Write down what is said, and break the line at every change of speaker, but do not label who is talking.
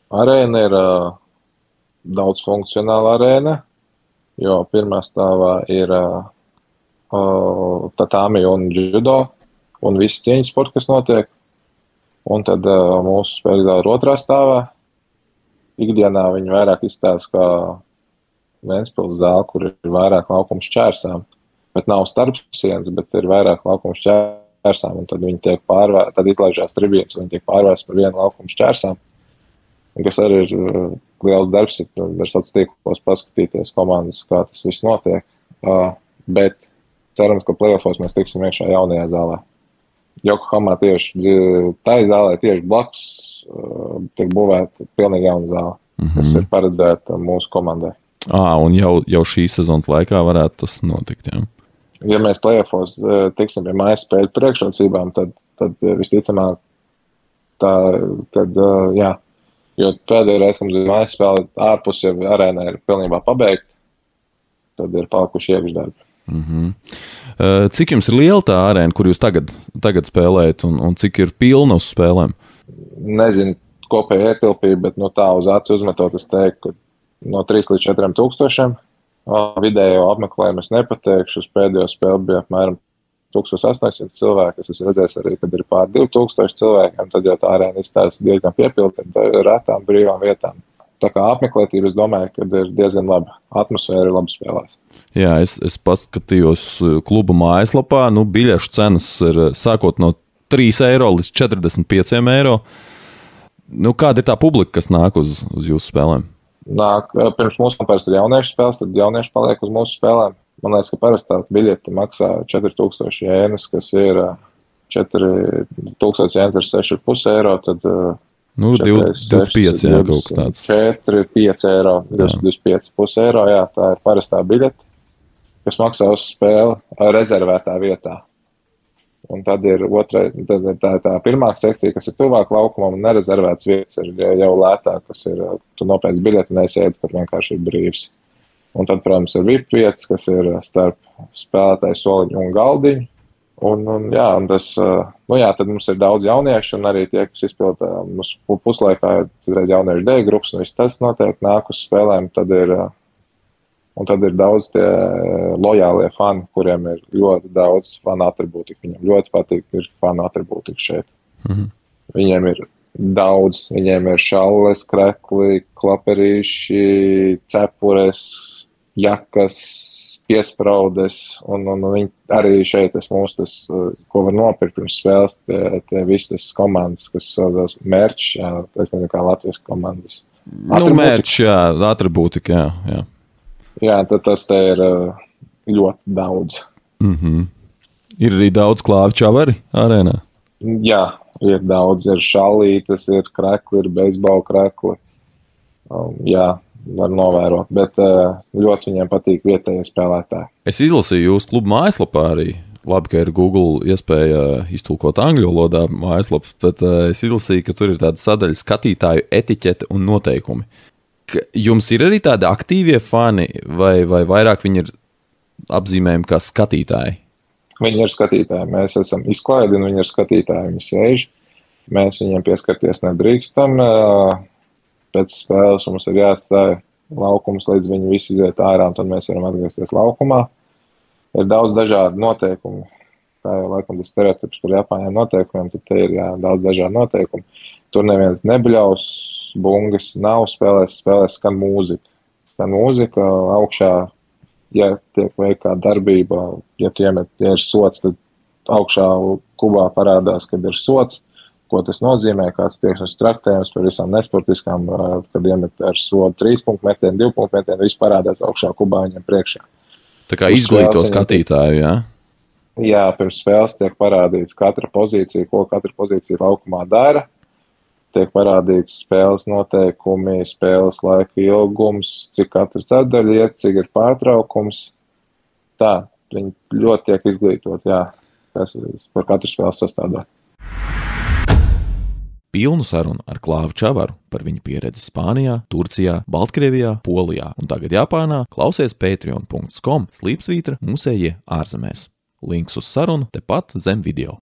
Arēna ir daudzfunkcionāla arēna, jo pirmā stāvā ir tatāmi un judo un visi cīņas sporti, kas notiek. Un tad mūsu spēļu zāle ir otrā stāvā. Ikdienā viņi vairāk izstāsta kā Ventspils zāle, kur ir vairāk laukumu šķērsām. Bet nav starpsienas, bet ir vairāk laukumu šķērsām. Un tad viņi tiek tad izlaižās tribīnes, un viņi tiek pārvērsti par vienu laukumu šķērsām. Un kas arī ir liels darbs, ir sociālos tīklos paskatīties komandas, kā tas viss notiek. Bet cerams, ka play-offos mēs tiksim iekšā jaunajā zālē. Jokohamā tieši tai zālē tieši blakus tiek būvēta pilnīgi jauna zāle, kas ir paredzēta mūsu komandai.
Un jau šī sezonas laikā varētu tas notikt, jā?
Ja mēs play-offos tiksim pie mājas spēļu priekšrocībām, tad visticamāk jā. Jo pēdējā reize, kad mums ir mājas spēle ārpus, ja arēnā ir pilnībā pabeigta, tad ir palikuši iekšdarbi.
Cik jums ir liela tā arēna, kur jūs tagad spēlējat, un cik ir pilna uz spēlēm?
Nezinu kopēju ietilpību, bet tā uz aci uzmetot, es teiktu, ka no 3 līdz 4 tūkstošiem. Vidējo apmeklējumu es nepateikšu, uz pēdējo spēli bija apmēram 1800 cilvēki. Es esmu redzējis arī, kad ir pār 2000 cilvēkiem, tad jau tā arēna izstāsta diezgan piepilta ar retām brīvām vietām. Tā kā apmeklētība, es domāju, ka ir diezgan laba. Atmosfēra ir labi spēlēs.
Jā, es paskatījos kluba mājaslapā. Biļešu cenas ir sākot no 3 eiro līdz 45 eiro. Kāda ir tā publika, kas nāk uz jūsu spēlēm?
Pirms mūsu parasti ir jauniešu spēles, tad jaunieši paliek uz mūsu spēlēm. Man liekas, ka parastā biļete maksā 4000 jēnas, kas ir 4000 jēnas ir 6,5 eiro, tad
25, jā, kaut kas tāds.
4,5 eiro, 25,5 eiro, jā, tā ir parastā biļete, kas maksā uz spēli rezervētā vietā. Un tad ir tā pirmā sekcija, kas ir tuvāk laukumam, un nerezervētas vietas ir jau lētāk, kas ir, tu nopēc biļeti neizsēdi, kur vienkārši ir brīvs. Un tad, protams, ir VIP vietas, kas ir starp spēlētāju soliņu un galdiņu. Un tas, tad mums ir daudz jauniešu, un arī tie, kas izpilda mums puslaikā, ir jauniešu D grupas, un viss tas notiek nāk uz spēlēm, tad ir daudz tie lojālie fani, kuriem ir ļoti daudz fanu atribūtika. Viņiem ļoti patīk, ir fanu atribūtika šeit. Viņiem ir daudz, viņiem ir šalles, krekli, klaperīši, cepures, jakas, piespraudes, un viņi arī šeit tas, ko var nopirkt pirms spēles, tie visi tas komandas, kas saucās mērķis, jā, es nezinu, kā Latvijas komandas.
Mērķis, jā, atribūtika, jā.
Jā, tad tas te ir ļoti daudz.
Ir arī daudz klāvi čavari arēnā?
Jā, ir daudz, ir šalītes, ir krekli, ir beisbola krekli. Jā, var novērot, bet ļoti viņiem patīk vietējie spēlētāji.
Es izlasīju jūsu klubu mājaslapā arī. Labi, ka ir Google iespēja iztulkot angļu valodā mājaslapas, bet es izlasīju, ka tur ir tāda sadaļa skatītāju etiķete un noteikumi. Jums ir arī tādi aktīvie fani, vai vairāk viņi ir apzīmējumi kā skatītāji?
Viņi ir skatītāji. Mēs esam izklaidi, un viņi ir skatītāji. Viņi sēž. Mēs viņiem pieskarties nedrīkstam. Pēc spēles mums ir jāatstāja laukums, līdz viņi visi iziet ārā, un tad mēs varam atgriezties laukumā. Ir daudz dažādu noteikumu. Tā jau laikam tas stereotips par Japāņiem noteikumiem, tad te ir daudz dažādu noteikumu. Tur neviens nebļaus, bungas nav, spēlēs skan mūzika. Skan mūzika augšā, ja tiek veikta darbība, ja ir sots, tad augšā kubā parādās, kad ir sots. Ko tas nozīmē, kāds tieksmes traktējums par visām nesportiskām, kad iemet ar sodu 3 punktu metienu, 2 punktu metienu, viss parādās augšā kubā viņiem priekšā.
Tā kā izglīto skatītāju, jā?
Jā, pirms spēles tiek parādīts katra pozīcija, ko katra pozīcija laukumā dara. Tiek parādīts spēles noteikumi, spēles laika ilgums, cik katra ceturdaļa iet, cik ir pārtraukums. Tā, viņi ļoti tiek izglītot, jā, kas par katru spēles sastāvdā.
Pilnu sarunu ar Klāvu Čavaru par viņa pieredzi Spānijā, Turcijā, Baltkrievijā, Polijā un tagad Japānā klausies patreon.com/mūsējie ārzemēs. Links uz sarunu tepat zem video.